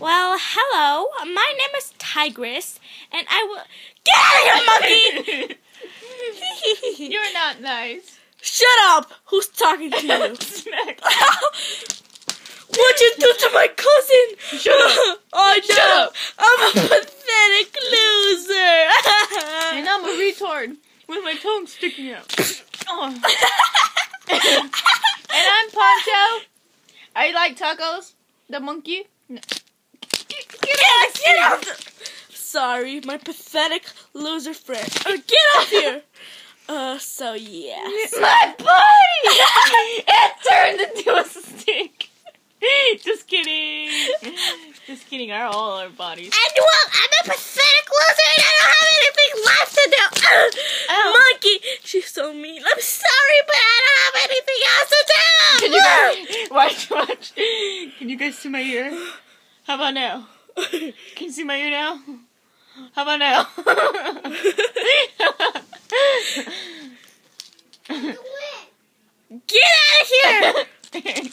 Well, hello. My name is Tigress, and I will get out of here, monkey. You're not nice. Shut up. Who's talking to you? Smack. What'd you do to my cousin? Shut up. Oh, Shut no. up. I'm a pathetic loser. And I'm a retard with my tongue sticking out. Oh. And I'm Poncho. I like tacos. The monkey. No. Get out. Sorry, my pathetic loser friend. Get off here. So yeah. My body! It turned into a stick. Just kidding. Just kidding. All our bodies. And well, I'm a pathetic loser and I don't have anything left to do. Monkey, she's so mean. I'm sorry, but I don't have anything else to do. Can you guys watch? Can you guys see my ear? How about now? Can you see my ear now? How about now? Get out of here!